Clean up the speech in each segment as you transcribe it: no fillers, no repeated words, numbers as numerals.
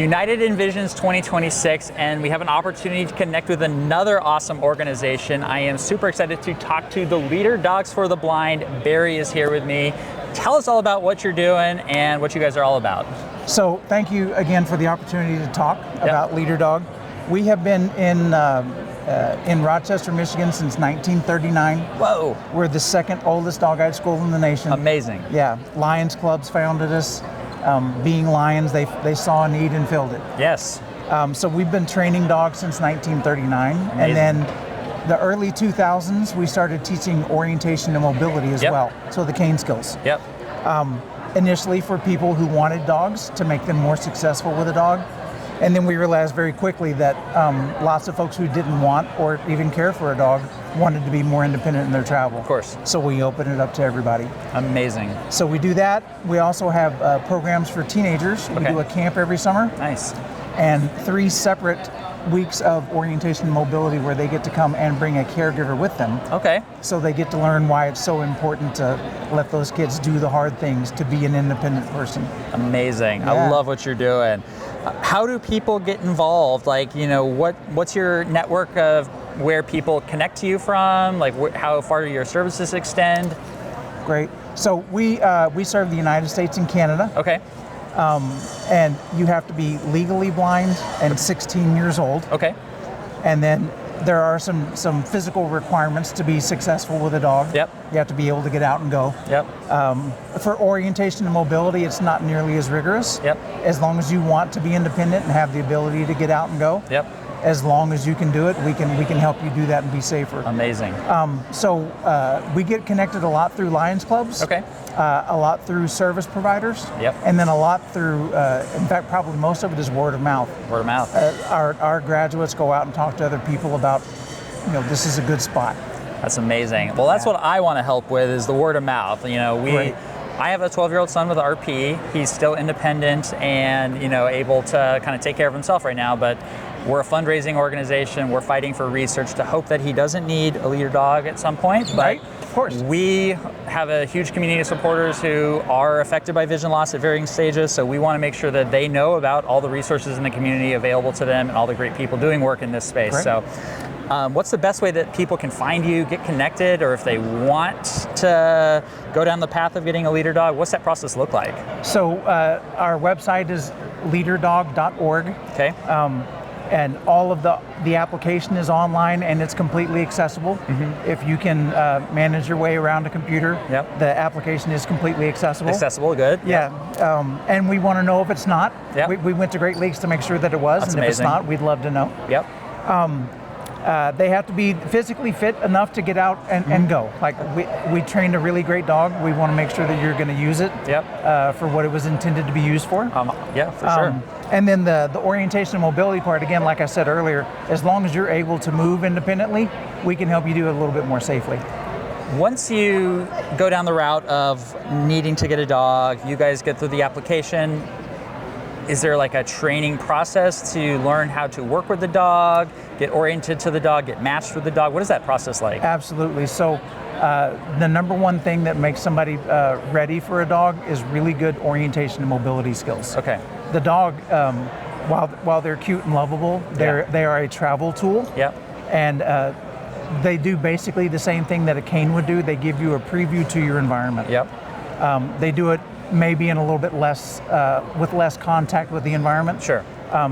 United Envisions 2026, and we have an opportunity to connect with another awesome organization. I am super excited to talk to the leader Dogs for the Blind. Barry is here with me. Tell us all about what you're doing and what you guys are all about. So thank you again for the opportunity to talk about Leader Dog. We have been in Rochester, Michigan since 1939. Whoa. We're the second oldest dog guide school in the nation. Amazing. Yeah, Lions Clubs founded us. Being Lions, they saw a need and filled it. Yes. So we've been training dogs since 1939. Amazing. And then the early 2000s, we started teaching orientation and mobility as well. So the cane skills. Yep. Initially for people who wanted dogs to make them more successful with a dog. And then we realized very quickly that lots of folks who didn't want or even care for a dog wanted to be more independent in their travel. Of course. So we opened it up to everybody. Amazing. So we do that. We also have programs for teenagers. We do a camp every summer. Nice. And 3 separate weeks of orientation and mobility where they get to come and bring a caregiver with them. Okay. So they get to learn why it's so important to let those kids do the hard things to be an independent person. Amazing. Yeah. I love what you're doing. How do people get involved? Like, you know, what's your network of where people connect to you from? Like, how far do your services extend? Great. So we serve the United States and Canada. Okay. And you have to be legally blind and 16 years old. Okay. And then there are some physical requirements to be successful with a dog. Yep. You have to be able to get out and go. Yep. For orientation and mobility, it's not nearly as rigorous. Yep. As long as you want to be independent and have the ability to get out and go. Yep. As long as you can do it, we can help you do that and be safer. Amazing. So we get connected a lot through Lions Clubs. Okay. A lot through service providers. Yep. And then a lot through, in fact, probably most of it is word of mouth. Word of mouth. Our graduates go out and talk to other people about, you know, this is a good spot. That's amazing. Well, that's what I want to help with is the word of mouth. You know, I have a 12-year-old son with RP. He's still independent and, you know, able to kind of take care of himself right now, but we're a fundraising organization. We're fighting for research to hope that he doesn't need a leader dog at some point. But right. Of course. We have a huge community of supporters who are affected by vision loss at varying stages, so we want to make sure that they know about all the resources in the community available to them and all the great people doing work in this space. Great. So what's the best way that people can find you, get connected, or if they want to go down the path of getting a leader dog, what's that process look like? So our website is leaderdog.org. Okay. And all of the application is online and it's completely accessible. Mm-hmm. If you can manage your way around a computer, the application is completely accessible. Accessible, good. Yeah, and we want to know if it's not. Yep. We went to great lengths to make sure that it was. That's and amazing. If it's not, we'd love to know. Yep. They have to be physically fit enough to get out and go. Like we trained a really great dog. We want to make sure that you're going to use it for what it was intended to be used for. Yeah, for sure. And then the orientation and mobility part, again, like I said earlier, as long as you're able to move independently, we can help you do it a little bit more safely. Once you go down the route of needing to get a dog, you guys get through the application. Is there like a training process to learn how to work with the dog, get oriented to the dog, get matched with the dog? What is that process like? Absolutely. So the number one thing that makes somebody ready for a dog is really good orientation and mobility skills. Okay. The dog, while they're cute and lovable, they are a travel tool. Yep. And they do basically the same thing that a cane would do. They give you a preview to your environment. Yep. They do it maybe in a little bit less, with less contact with the environment. Sure.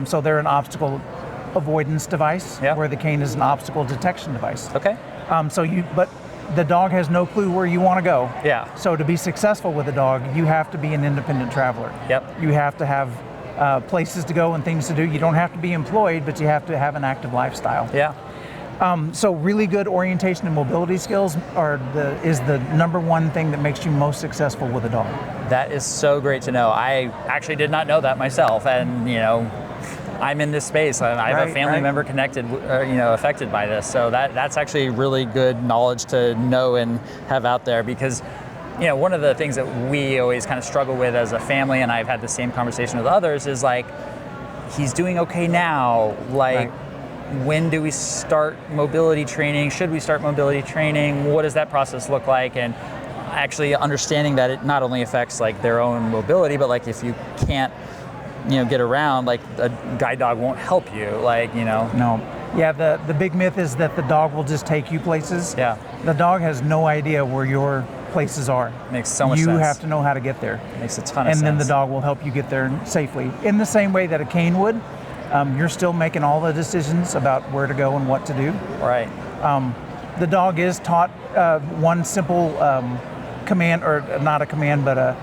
So they're an obstacle avoidance device, Yep. where the cane is an obstacle detection device. Okay. But the dog has no clue where you want to go. Yeah. So to be successful with a dog, you have to be an independent traveler. Yep. You have to have places to go and things to do. You don't have to be employed, but you have to have an active lifestyle. Yeah. So really good orientation and mobility skills is the number one thing that makes you most successful with a dog. That is so great to know. I actually did not know that myself, and you know, I'm in this space. I have a family member connected, affected by this. So that's actually really good knowledge to know and have out there, because you know, one of the things that we always kind of struggle with as a family, and I've had the same conversation with others, is like, he's doing okay now. Like, when do we start mobility training? Should we start mobility training? What does that process look like? And actually understanding that it not only affects like their own mobility, but like if you can't get around, like a guide dog won't help you, like, No. Yeah, the big myth is that the dog will just take you places. Yeah. The dog has no idea where your places are. Makes so much sense. You have to know how to get there. Makes a ton of sense. And then the dog will help you get there safely. In the same way that a cane would, you're still making all the decisions about where to go and what to do. Right. The dog is taught one simple command, or not a command, but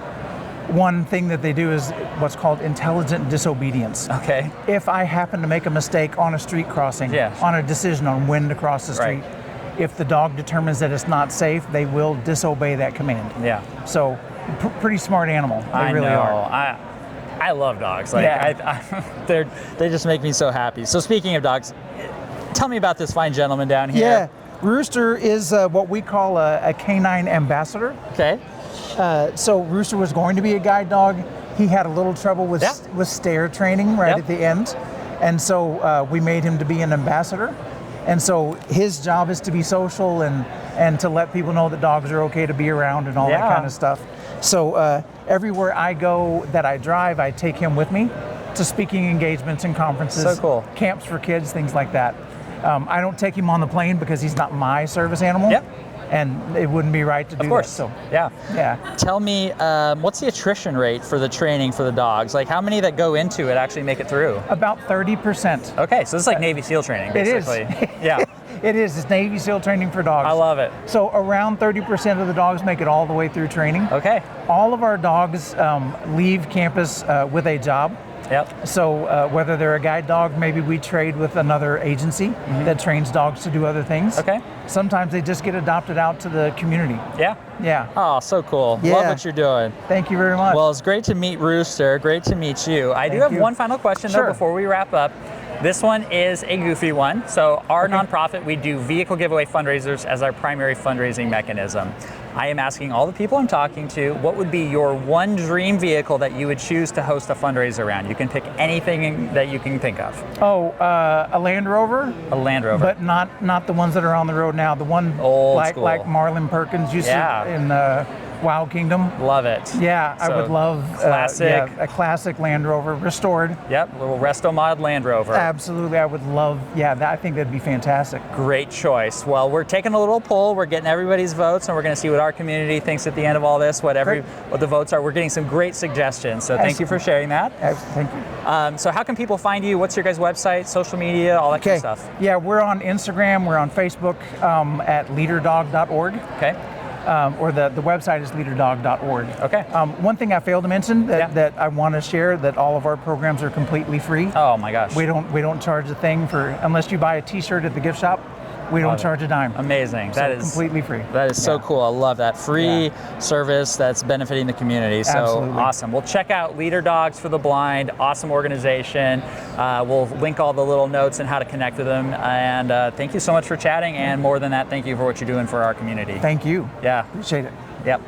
one thing that they do is what's called intelligent disobedience. Okay. If I happen to make a mistake on a street crossing, on a decision on when to cross the street, if the dog determines that it's not safe, they will disobey that command. Yeah. So, pretty smart animal. They really are. I love dogs. Like, they just make me so happy. So speaking of dogs, tell me about this fine gentleman down here. Yeah, Rooster is what we call a canine ambassador. Okay. So Rooster was going to be a guide dog. He had a little trouble with stare training right at the end. And so we made him to be an ambassador. And so his job is to be social and to let people know that dogs are okay to be around and all that kind of stuff. So everywhere I go that I drive, I take him with me to speaking engagements and conferences. So cool. Camps for kids, things like that. I don't take him on the plane because he's not my service animal. Yep. And it wouldn't be right to do of course. that. So yeah. Tell me, what's the attrition rate for the training for the dogs? Like, how many that go into it actually make it through? About 30%. Okay, so it's like Navy SEAL training, basically. It is. Yeah. It is. It's Navy SEAL training for dogs. I love it. So around 30% of the dogs make it all the way through training. Okay. All of our dogs leave campus with a job. Yep. So whether they're a guide dog, maybe we trade with another agency that trains dogs to do other things. Okay. Sometimes they just get adopted out to the community. Yeah? Yeah. Oh, so cool. Yeah. Love what you're doing. Thank you very much. Well, it's great to meet Rooster. Great to meet you. I do have one final question, though, before we wrap up. This one is a goofy one. So our nonprofit, we do vehicle giveaway fundraisers as our primary fundraising mechanism. I am asking all the people I'm talking to, what would be your one dream vehicle that you would choose to host a fundraiser around? You can pick anything that you can think of. Oh, a Land Rover? A Land Rover. But not the ones that are on the road now. The one like Marlon Perkins used to in Wild Kingdom. Love it. Yeah, so, I would love classic. A classic Land Rover, restored. Yep, little resto mod Land Rover. Absolutely, I would love. Yeah, I think that'd be fantastic. Great choice. Well, we're taking a little poll. We're getting everybody's votes, and we're going to see what our community thinks at the end of all this. What the votes are. We're getting some great suggestions. So thank you for sharing that. Thank you. So how can people find you? What's your guys' website, social media, all that kind of stuff? Yeah, we're on Instagram. We're on Facebook at leaderdog.org. Okay. Or the website is leaderdog.org. Okay. One thing I failed to mention that I want to share, that all of our programs are completely free. Oh my gosh. We don't charge a thing unless you buy a T-shirt at the gift shop. We don't charge a dime. Amazing. That is completely free. That is so cool. I love that. Free service that's benefiting the community. So awesome. Well, check out Leader Dogs for the Blind. Awesome organization. We'll link all the little notes and how to connect with them. And thank you so much for chatting. And more than that, thank you for what you're doing for our community. Thank you. Yeah. Appreciate it. Yep.